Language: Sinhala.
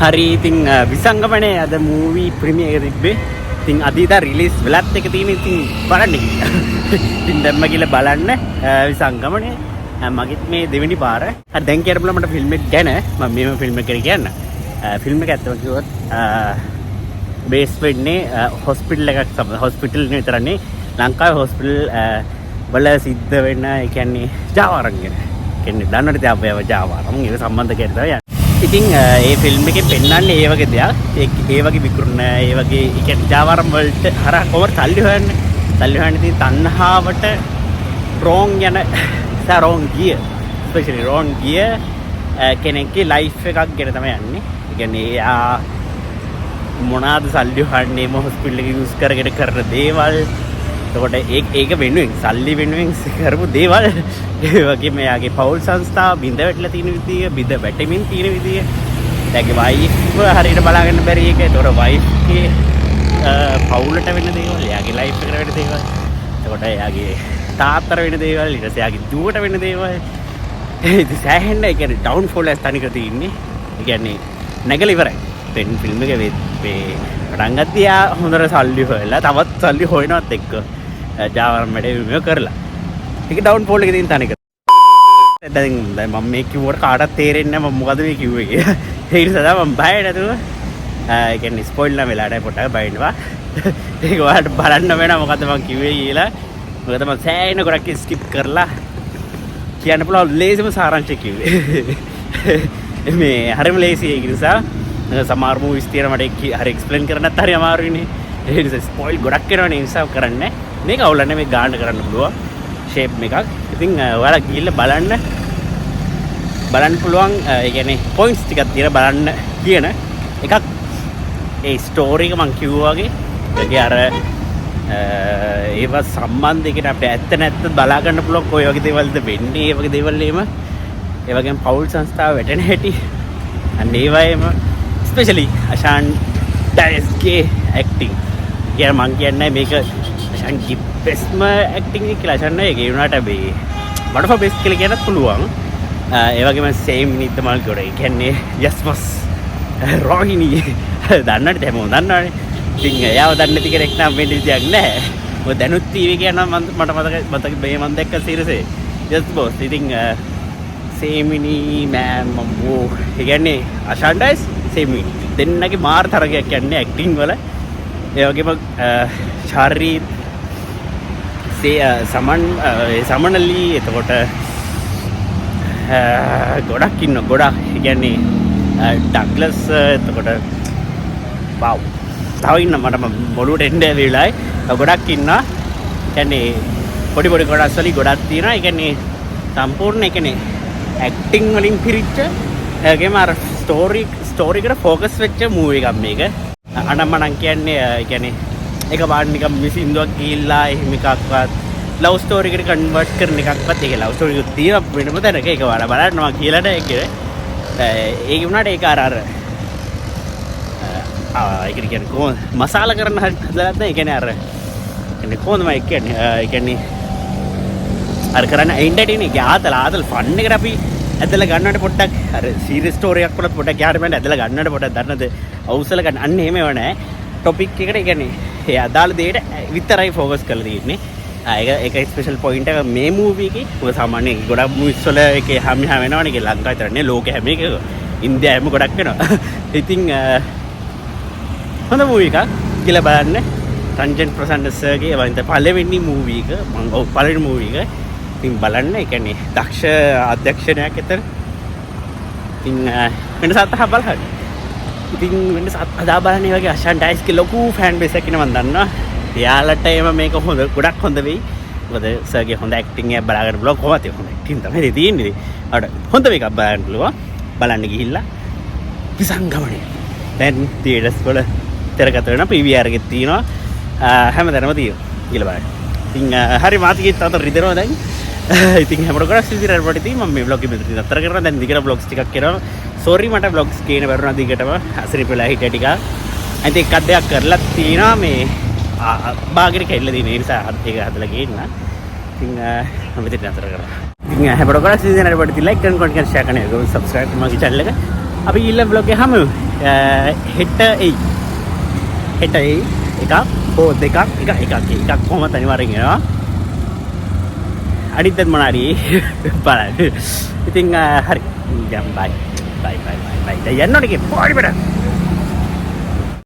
හරි ඉතින් විසංගමනේ අද මූවි ප්‍රීමියර් එක තිබ්බේ. ඉතින් අදීදා රිලීස් වෙලත් එක තියෙන ඉතින් බලන්න. ඉතින් දැම්ම කියලා බලන්න විසංගමනේ මගෙත් මේ දෙවෙනි පාර. හරි දැන් කියන්න මට ෆිල්ම් එක ගැන මම මේම ෆිල්ම් එක ගැන කියන්න. ෆිල්ම් එක ඇත්තම කිව්වොත් බේස් වෙන්නේ හොස්පිටල් එකක් තමයි. හොස්පිටල් නේ විතරනේ ලංකාවේ හොස්පිටල් වල සිද්ධ වෙන ඒ කියන්නේ ජාවාරම් ගැන. කියන්නේ දන්නවද අපේ ජාවාරම් ඒක සම්බන්ධ කරලා ඉතින් ඒ ෆිල්ම් එකේ පෙන්වන්නේ ඒ වගේ දෙයක්. ඒ වගේ විකෘණ ඒ වගේ ඒ කියන්නේ ජාවාරම් වලට හරහා කොහොමද සල්ලි හොයන්නේ. සල්ලි හොයන්නේ ඉතින් තණ්හාවට රෝන් යන රෝන් ගිය ස්පෙෂලි රෝන් ගිය කෙනෙක්ගේ ලයිෆ් එකක් ගැන තමයි යන්නේ. ඒ කියන්නේ එයා මොනවාද සල්ලි හොයන්නේ මො හොස්පිටල් එක යූස් කරගෙන කරන දේවල්. එතකොට ඒක වෙනුවෙන් සල්ලි වෙනුවෙන් කරපු දේවල්. ඒ වගේම එයාගේ පෞල් සංස්ථාව බිඳ වැටලා තියෙන විදිය, බිඳ වැටෙමින් තියෙන විදිය. එයාගේ වයිෆ් හරියට බලාගන්න බැරි එක. එතකොට වයිෆ්ගේ පෞලට වෙන දේවල්, එයාගේ ලයිෆ් එකට වෙන දේවල්. එතකොට එයාගේ තාත්තට වෙන දේවල්, ඊට පස්සේ එයාගේ දුවට වෙන දේවල්. ඉතින් සෑහෙන්න ඒ කියන්නේ ඩවුන්ෆෝල් එකක් තනිකර තියෙන්නේ. ඒ කියන්නේ නැගලා ඉවරයි. පෙන් ෆිල්ම් එක මේ පටන් ගත්තා යා හොඳට සල්ලි හොයලා තවත් සල්ලි හොයනවත් එක්ක ජාවාරම් වැඩේ කරලා. ඒක ඩවුන්ෆෝල් එකේ තියෙන තනිකර. දැන් මම මේ කිව්වට කාටවත් තේරෙන්නේ නැහැ මම මොකද මේ කිව්වේ කියලා. ඒ නිසා මම බය නැතුව ඒ කියන්නේ ස්පොයිල් නම් වෙලා නැහැ පොඩ්ඩක් බයින්නවා. ඒක ඔයාලට බලන්න වෙන මොකද මම කිව්වේ කියලා. මොකද මම සෑහෙන ගොඩක් ස්කිප් කරලා කියන්න පුළුවන් ලේසිම සාරාංශය කිව්වේ. මේ හරිම ලේසි ඒක නිසා සමහර මූවිස් තියෙන මට හරි එක්ස්ප්ලেইন කරන්න නැත්නම් හරි අමාරුයිනේ. ඒ නිසා ස්පොයිල් ගොඩක් කරනවා නේ නිසා කරන්නේ. මේක අවුලන්නේ මේ ගාන්න කරන්න පුළුවන් ෂේප් එකක්. ඉතින් ඔයාලා ගිහිල්ලා බලන්න පුළුවන්. ඒ කියන්නේ පොයින්ට්ස් ටිකක් තියෙන බලන්න කියන එකක්. ඒ ස්ටෝරි එක මම කිව්වා වගේ ඒකේ අර ඒව සම්බන්ධයකට අපිට ඇත්ත නැත්ත බලා ගන්න පුළුවන් කොයි වගේ දේවල්ද වෙන්නේ. ඒ වගේ දේවල් එහෙම ඒ වගේම පෞල් සංස්ථාව වැටෙන හැටි අන්න ඒ වගේම ස්පෙෂලි අෂාන් ඩයස්ගේ ඇක්ටිං. කියන මං කියන්නේ මේක අෂාන්ගේ බෙස්ට්ම ඇක්ටිං එක කියලා. අෂාන් නෑ ඒ වුණාට මේ one of the best කියලා කියන්නත් පුළුවන්. ඒ වගේම සෙමිනි ඉද්දමල්ගොඩ. ඒ කියන්නේ යස්මස් රෝහිණී දන්නවද හැමෝම දන්නවනේ. ඉතින් එයාව දන්නේ නැති කෙනෙක් නම් වෙන්න විදියක් නැහැ. මොකද දැනුත් ටීවී එක යනවා මට මතක මේ මම දැක්ක සීරිසේ. යස් බොස්. ඉතින් සෙමිනි මෑන් මම්බෝ. ඒ කියන්නේ අෂාන් ඩයස් සෙමිනි දෙන්නගේ මාර තරගයක් කියන්නේ ඇක්ටිං වල. ඒ වගේම චරිත් සමනලි එතකොට ගොඩක් ඉන්න ගොඩක්. ඒ කියන්නේ ඩග්ලස් එතකොට වව් තව ඉන්න මට මොළුවට එන්න වෙලාවයි ගොඩක් ඉන්නවා. කියන්නේ පොඩි පොඩි කොටස් වලින් ගොඩක් තියෙනවා. ඒ කියන්නේ සම්පූර්ණ ඒ කියන්නේ ඇක්ටිං වලින් පිරිච්ච ඒ වගේම අර ස්ටෝරි එකට ફોකස් වෙච්ච මූවි එකක් මේක. අනම්මනම් කියන්නේ ඒ කියන්නේ ඒක වාන් නිකන් මිසින්දුවක් ගිහිල්ලා එහෙම එකක්වත් ලව් ස්ටෝරි එකට කන්වර්ට් කරන එකක්වත් ඒක ලව් ස්ටෝරි එකක් තියෙන වෙනම තැනක ඒක වල බලන්නවා කියලා නෑ ඒක. ඒක වුණාට ඒක අර ඒක කියන්නේ කොහොමද මසාලා කරන්න හදලා නැත්නම් ඒ කියන්නේ අර කියන්නේ කොහොමද මම කියන්නේ ඒ කියන්නේ අර කරන්න එන්ටර්ටේනින් එක ආතල් ෆන් එකට අපි ඇදලා ගන්නවට පොඩ්ඩක් අර සීරියස් ස්ටෝරි එකක් වලත් පොඩ්ඩක් යාර මම ඇදලා ගන්නවට පොඩ්ඩක් දන්නද අවුසල ගන්න අන්න එහෙම ඒව නෑ. ටොපික් එකට ඒ කියන්නේ ඒ අදාළ දෙයට විතරයි ફોකස් කරලා තියෙන්නේ. ඒක ස්පෙෂල් පොයින්ට් එක මේ මූවි එකේ. මොකද සාමාන්‍යයෙන් ගොඩක් මූවිස් වල ඒකේ හැම වෙනවනේ. ඒක ලංකාවේ විතර නේ ලෝකෙ හැම එකක ඉන්දියාවෙම ගොඩක් වෙනවා. ඉතින් හොඳ මූවි එකක් කියලා බලන්න. රංජන් ප්‍රසන්න සර්ගේ වයින්ත පළවෙනි මූවි එක පළවෙනි මූවි එක. ඉතින් බලන්න. ඒ කියන්නේ දක්ෂ අධ්‍යක්ෂණයක් ඇතර. ඉතින් වෙනසත් අහ බලන්න. ඉතින් වෙනසත් අදා බලන්නේ වගේ අෂාන් ඩයස්ගේ ලොකු ෆෑන් බේස් එකක් ඉන්න මම දන්නවා. එයාලට එම මේක හොඳ ගොඩක් හොඳ වෙයි. මොකද සර්ගේ හොඳ ඇක්ටිං එකක් බලා ගන්න පුළුවන්. කොහොමද හොඳ ඇක්ටිං තමයි තියෙන්නේ. අර හොඳ මේකක් බලන්න පුළුවන්. බලන්න ගිහිල්ලා විසංගමණය දැන් තියටර්ස් වල තිරගත වෙන PVR එකේ තියෙනවා. හැමදැනම තියෙනවා කියලා බලන්න. ඉතින් හරි මාතිකෙත් අතර රිදෙනවා දැන්. ඉතින් හැමෝටම ගොඩක් සිසිරට පොඩි තියෙයි. මම මේ vlog එක මෙතන නතර කරනවා. දැන් දිගට vlogs ටිකක් කරනවා. සෝරි මට vlogs ගේන්න බැරුණා දිගටම. අසරිප වෙලා හිටියා ටිකක්. අනිත් එකක් දෙයක් කරලා තියෙනවා මේ බාගෙට කෙල්ල දින. ඒ නිසා ඒක හදලා ගේන්න. ඉතින් මම මෙතන නතර කරනවා. ඉතින් හැමෝටම ගොඩක් සිසිරට පොඩි like කරන්න, comment කරන්න, share කරන්න, subscribe කරන්න මගේ channel එක. අපි ඊළඟ vlog එක හමු. හෙට එයි. හෙට එයි. එකක් හෝ දෙකක් එකක් කොහොමද අනිවාර්යෙන් එනවා. අනිත් මොනාරි බලන්න. ඉතින් හරි. දැන් බයි. බයි. දැන් යන්න ඕනේ. පොඩි බඩ.